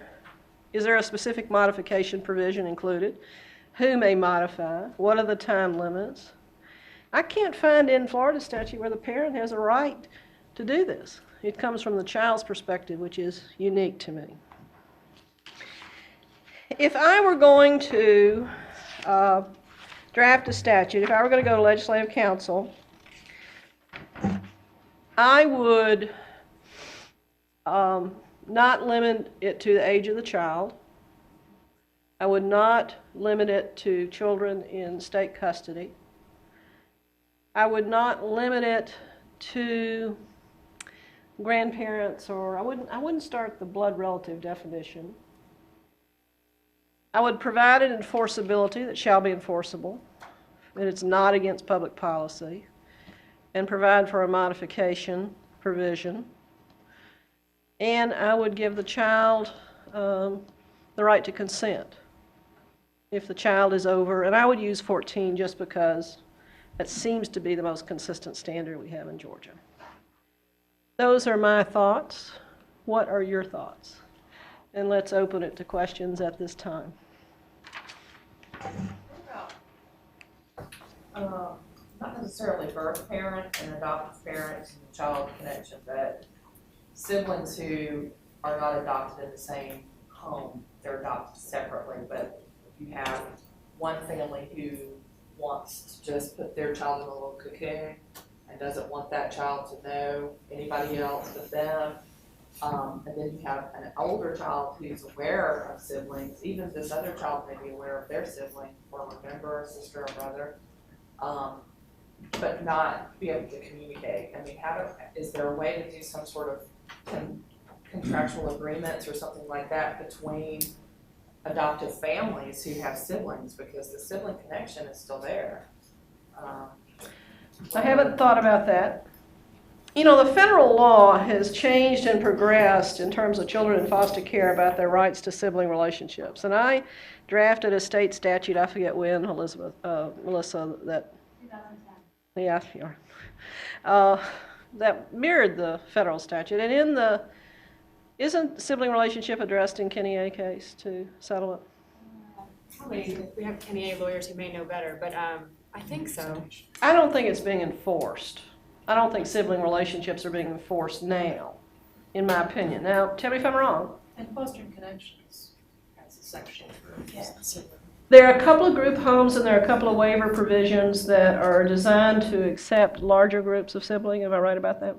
is there a specific modification provision included? Who may modify? What are the time limits? I can't find in Florida statute where the parent has a right to do this. It comes from the child's perspective, which is unique to me. If I were going to draft a statute, if I were going to go to legislative council, I would not limit it to the age of the child. I would not limit it to children in state custody. I would not limit it to grandparents, or I wouldn't start the blood relative definition. I would provide an enforceability that shall be enforceable, that it's not against public policy, and provide for a modification provision. And I would give the child the right to consent if the child is over, and I would use 14 just because that seems to be the most consistent standard we have in Georgia. Those are my thoughts. What are your thoughts? And let's open it to questions at this time. Not necessarily birth parent and adoptive parent and child connection, but siblings who are not adopted in the same home, they're adopted separately, but you have one family who wants to just put their child in a little cocoon and doesn't want that child to know anybody else but them. And then you have an older child who's aware of siblings, even this other child may be aware of their sibling or remember a sister or brother, but not be able to communicate. I mean, is there a way to do some sort of contractual agreements or something like that between adoptive families who have siblings, because the sibling connection is still there? I haven't thought about that. You know, the federal law has changed and progressed in terms of children in foster care about their rights to sibling relationships. And I drafted a state statute, I forget when, Melissa, that 2010. Yeah, sure. That mirrored the federal statute. And isn't sibling relationship addressed in Kenny A case to settlement? Probably, we have Kenny A lawyers who may know better, but I think so. I don't think it's being enforced. I don't think sibling relationships are being enforced now, in my opinion. Now, tell me if I'm wrong. And fostering connections has a section for There are a couple of group homes and there are a couple of waiver provisions that are designed to accept larger groups of siblings. Am I right about that?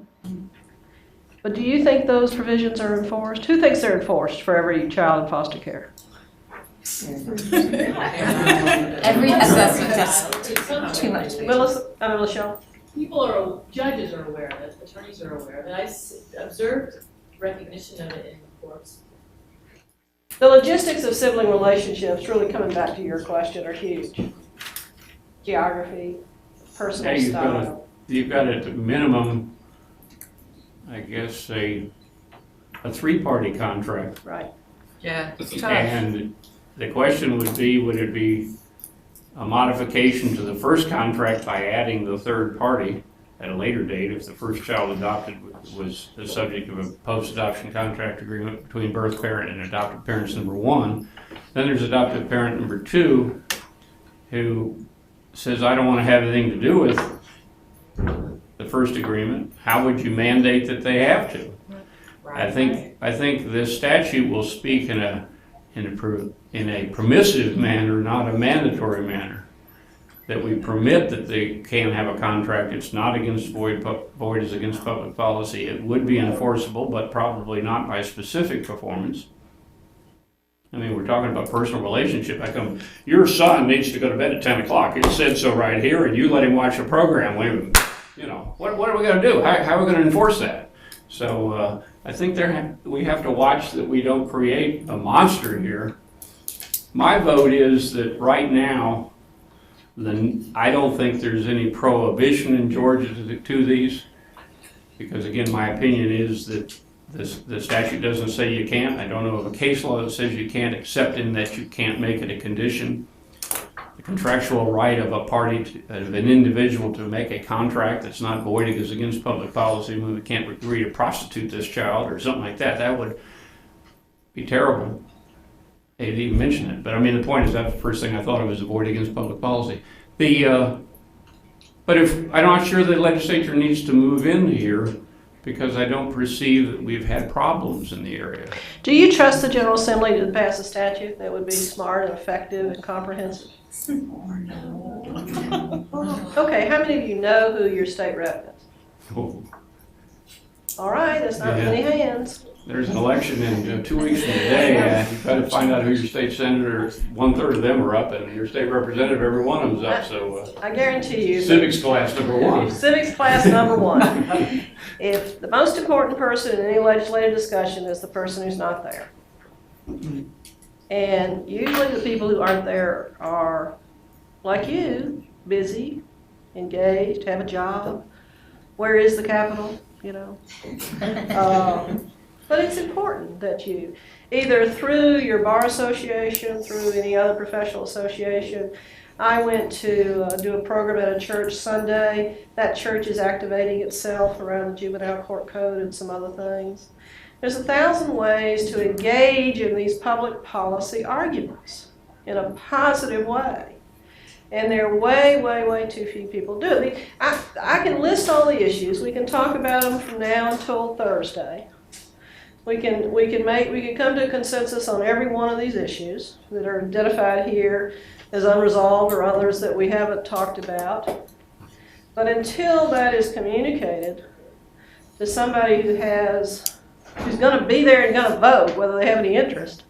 But do you think those provisions are enforced? Who thinks they're enforced for every child in foster care? every assessment is too much. Michelle? Judges are aware of it, attorneys are aware of it. I observed recognition of it in the courts. The logistics of sibling relationships, really coming back to your question, are huge. Geography, personal style. You've got at the minimum, I guess, a three-party contract. Right. Yeah, it's tough. And the question would it be a modification to the first contract by adding the third party at a later date if the first child adopted was the subject of a post-adoption contract agreement between birth parent and adoptive parents number one. Then there's adoptive parent number two who says, I don't want to have anything to do with the first agreement. How would you mandate that they have to? Right. I think this statute will speak in a permissive manner, not a mandatory manner. That we permit that they can have a contract. It's not against void is against public policy. It would be enforceable, but probably not by specific performance. I mean, we're talking about personal relationship. How come your son needs to go to bed at 10 o'clock? It said so right here, and you let him watch a program. What are we going to do? How are we going to enforce that? So I think we have to watch that we don't create a monster here. My vote is that right now, I don't think there's any prohibition in Georgia to these, because again, my opinion is that the statute doesn't say you can't. I don't know of a case law that says you can't, except in that you can't make it a condition. The contractual right of a party, of an individual to make a contract that's not void is against public policy. We can't agree to prostitute this child or something like that. That would be terrible. They didn't even mention it. But I mean, the point is that's the first thing I thought of was void against public policy. But I'm not sure the legislature needs to move in here, because I don't perceive that we've had problems in the area. Do you trust the General Assembly to pass a statute that would be smart and effective and comprehensive? Okay, how many of you know who your state rep is? Oh. All right, that's not many hands. there's an election in 2 weeks from today, you better find out who your state senator, 1/3 of them are up, and your state representative, every one of them's up, so. I guarantee you. Civics class #1. Civics class #1. If the most important person in any legislative discussion is the person who's not there. And usually the people who aren't there are, like you, busy, engaged, have a job. Where is the Capitol, you know? But it's important that you, either through your bar association, through any other professional association. I went to do a program at a church Sunday. That church is activating itself around the juvenile court code and some other things. There's 1,000 ways to engage in these public policy arguments in a positive way. And there are way, way, way too few people do it. I can list all the issues. We can talk about them from now until Thursday. We can come to a consensus on every one of these issues that are identified here as unresolved or others that we haven't talked about. But until that is communicated to somebody who's going to be there and going to vote, whether they have any interest,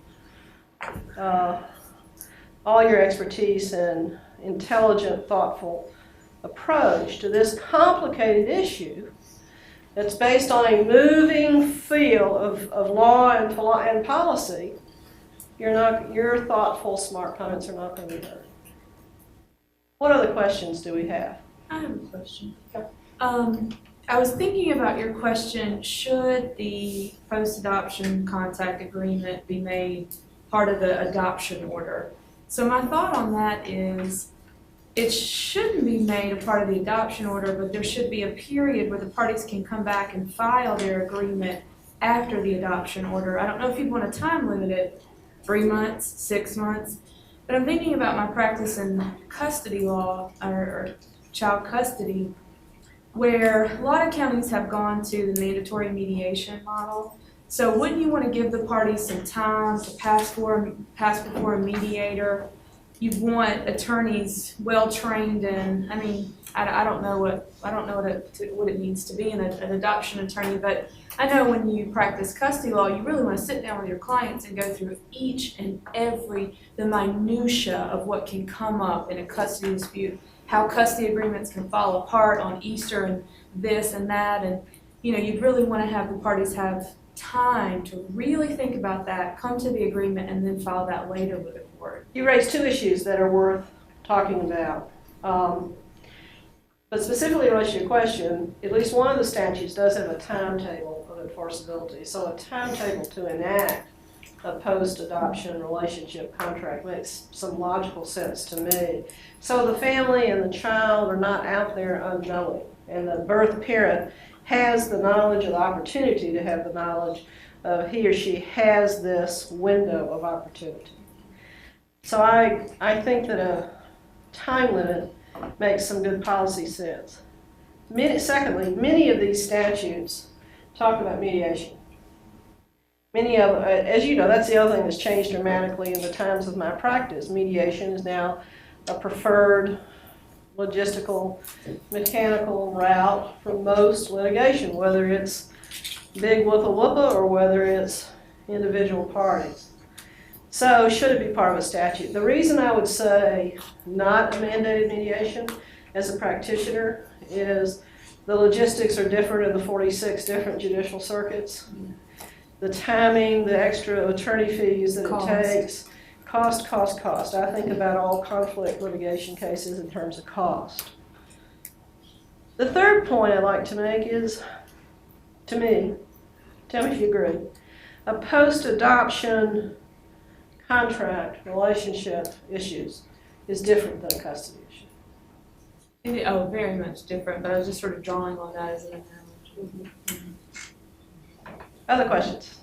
all your expertise and intelligent, thoughtful approach to this complicated issue that's based on a moving field of law and policy, your thoughtful, smart comments are not going to be heard. What other questions do we have? I have a question. I was thinking about your question, should the post-adoption contact agreement be made part of the adoption order? So my thought on that is, it shouldn't be made a part of the adoption order, but there should be a period where the parties can come back and file their agreement after the adoption order. I don't know if you want to time limit it, 3 months, 6 months, but I'm thinking about my practice in custody law or child custody, where a lot of counties have gone to the mandatory mediation model. So wouldn't you want to give the parties some time to pass before a mediator? You want attorneys well-trained in, I don't know what it means to be an adoption attorney, but I know when you practice custody law, you really want to sit down with your clients and go through each and every, the minutia of what can come up in a custody dispute, how custody agreements can fall apart on Easter and this and that, and you'd really want to have the parties have time to really think about that, come to the agreement, and then file that later with the court. You raised 2 issues that are worth talking about. But specifically in relation to your question, at least one of the statutes does have a timetable of enforceability. So a timetable to enact a post-adoption relationship contract makes some logical sense to me. So the family and the child are not out there unknowing, and the birth parent has the knowledge or the opportunity to have the knowledge of he or she has this window of opportunity. So I think that a time limit makes some good policy sense. Secondly, many of these statutes talk about mediation. Many of them, as you know, that's the other thing that's changed dramatically in the times of my practice. Mediation is now a preferred logistical, mechanical route for most litigation, whether it's big whoopah or whether it's individual parties. So should it be part of a statute? The reason I would say not a mandated mediation as a practitioner is the logistics are different in the 46 different judicial circuits. The timing, the extra attorney fees that it takes, cost. I think about all conflict litigation cases in terms of cost. The third point I'd like to make is, to me, tell me if you agree, a post-adoption contract relationship issues is different than a custody issue. Oh, very much different, but I was just sort of drawing on that as an analogy. Other questions?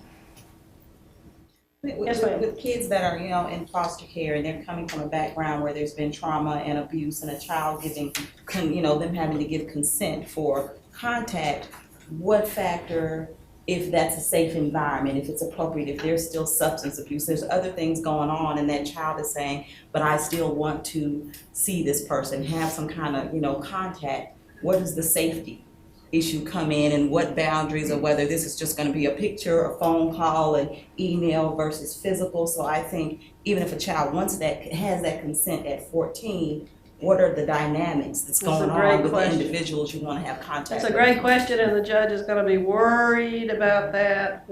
Yes, ma'am. With kids that are, in foster care and they're coming from a background where there's been trauma and abuse and a child giving, them having to give consent for contact, what factor, if that's a safe environment, if it's appropriate, if there's still substance abuse, there's other things going on and that child is saying, but I still want to see this person, have some kind of, contact, what is the safety issue come in and what boundaries, or whether this is just gonna be a picture, a phone call, and email versus physical. So I think even if a child has that consent at 14, what are the dynamics that's going on with the individuals you wanna have contact with? It's a great question, and the judge is gonna be worried about that.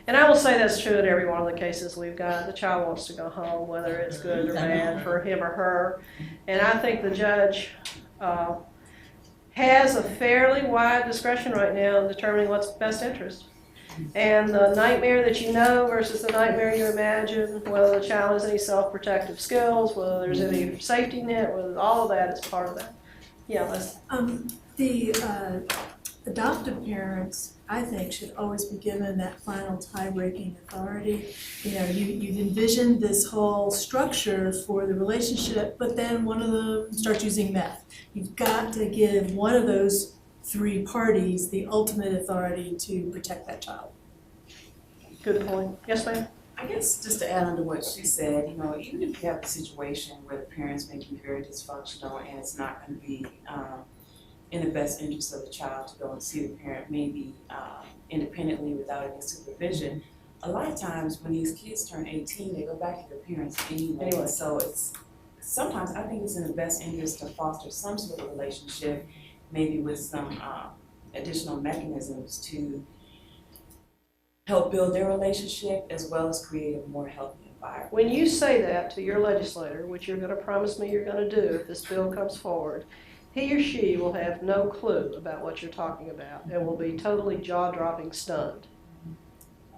And I will say that's true in every one of the cases we've got. The child wants to go home, whether it's good or bad for him or her. And I think the judge has a fairly wide discretion right now in determining what's best interest. And the nightmare that you know versus the nightmare you imagine, whether the child has any self-protective skills, whether there's any safety net, whether all of that is part of that. Yeah, let's. The adoptive parents, I think, should always be given that final tie-breaking authority. You know, you've envisioned this whole structure for the relationship, but then one of them starts using meth. You've got to give one of those three parties the ultimate authority to protect that child. Good point. Yes, ma'am? I guess just to add on to what she said, you know, even if you have a situation where the parents may be very dysfunctional and it's not going to be in the best interest of the child to go and see the parent, maybe independently without any supervision, a lot of times when these kids turn 18, they go back to their parents anyway. So it's sometimes I think it's in the best interest to foster some sort of relationship, maybe with some additional mechanisms to help build their relationship as well as create a more healthy environment. When you say that to your legislator, which you're going to promise me you're going to do if this bill comes forward, he or she will have no clue about what you're talking about and will be totally jaw-dropping stunned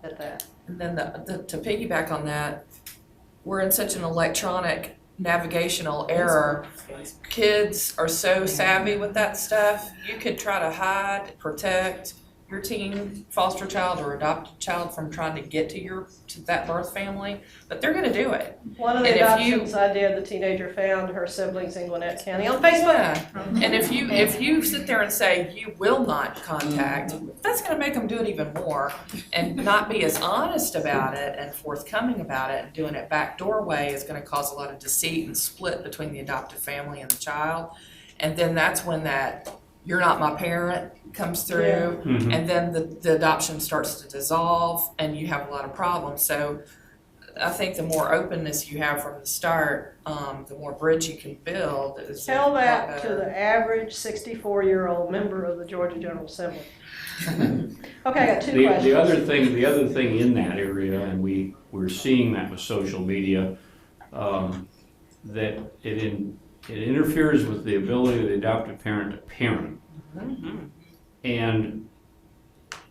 at that. And then to piggyback on that, we're in such an electronic navigational era. Kids are so savvy with that stuff. You could try to hide, protect your teen foster child or adopted child from trying to get to that birth family, but they're going to do it. One of the adoptions I did, the teenager found her siblings in Gwinnett County on Facebook. Yeah. And if you sit there and say you will not contact, that's going to make them do it even more and not be as honest about it and forthcoming about it, and doing it back doorway is going to cause a lot of deceit and split between the adoptive family and the child. And then that's when that "you're not my parent" comes through, and then the adoption starts to dissolve and you have a lot of problems. So I think the more openness you have from the start, the more bridge you can build. Tell that to the average 64-year-old member of the Georgia General Assembly. Okay, I got two questions. The other thing in that area, and we're seeing that with social media, that it interferes with the ability of the adoptive parent to parent. And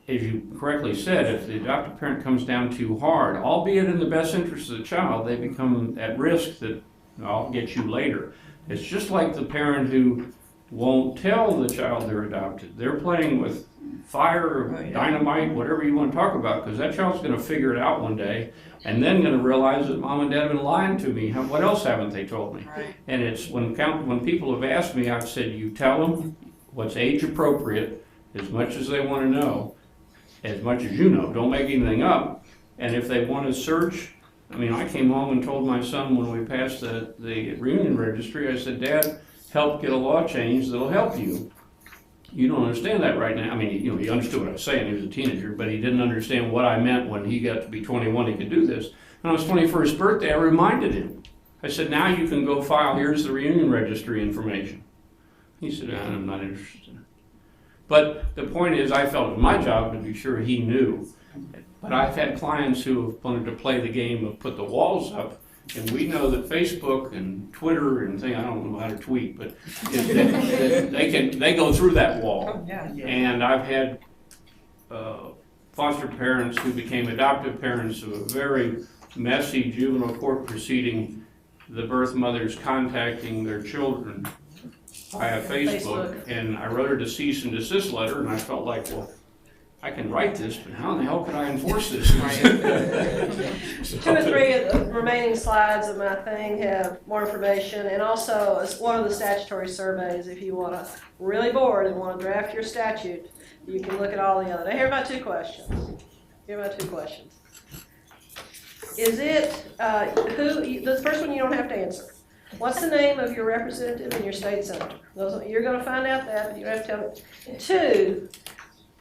as you correctly said, if the adoptive parent comes down too hard, albeit in the best interest of the child, they become at risk that I'll get you later. It's just like the parent who won't tell the child they're adopted. They're playing with fire, dynamite, whatever you want to talk about, because that child's going to figure it out one day and then going to realize that mom and dad have been lying to me. What else haven't they told me? Right. And it's when people have asked me, I've said, you tell them what's age appropriate, as much as they want to know, as much as you know. Don't make anything up. And if they want to search, I mean, I came home and told my son when we passed the reunion registry, I said, Dad, help get a law change that'll help you. You don't understand that right now. I mean, he understood what I was saying. He was a teenager, but he didn't understand what I meant when he got to be 21, he could do this. On his 21st birthday, I reminded him. I said, now you can go file, here's the reunion registry information. He said, I'm not interested in it. But the point is, I felt it was my job to be sure he knew. But I've had clients who have wanted to play the game of put the walls up, and we know that Facebook and Twitter and things, I don't know how to tweet, but they go through that wall. And I've had foster parents who became adoptive parents of a very messy juvenile court proceeding, the birth mothers contacting their children via Facebook, and I wrote her a cease and desist letter, and I felt like, well, I can write this, but how in the hell could I enforce this? 2 or 3 of the remaining slides of my thing have more information, and also it's one of the statutory surveys. If you want to really bored and want to draft your statute, you can look at all the other. Now, here are my 2 questions. Is it, the first one you don't have to answer. What's the name of your representative and your state senator? You're gonna find out that, but you have to tell me. 2,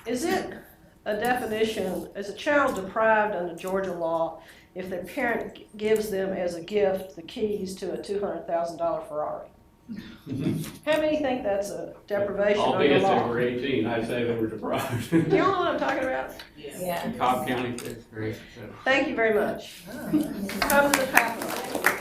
is it a definition, is a child deprived under Georgia law if their parent gives them as a gift the keys to a $200,000 Ferrari? How many think that's a deprivation under Albeit law? they were 18, I say they were deprived. Do y'all know what I'm talking about? Yeah. Cobb County, 5th grade. Thank you very much. Come to the Capitol.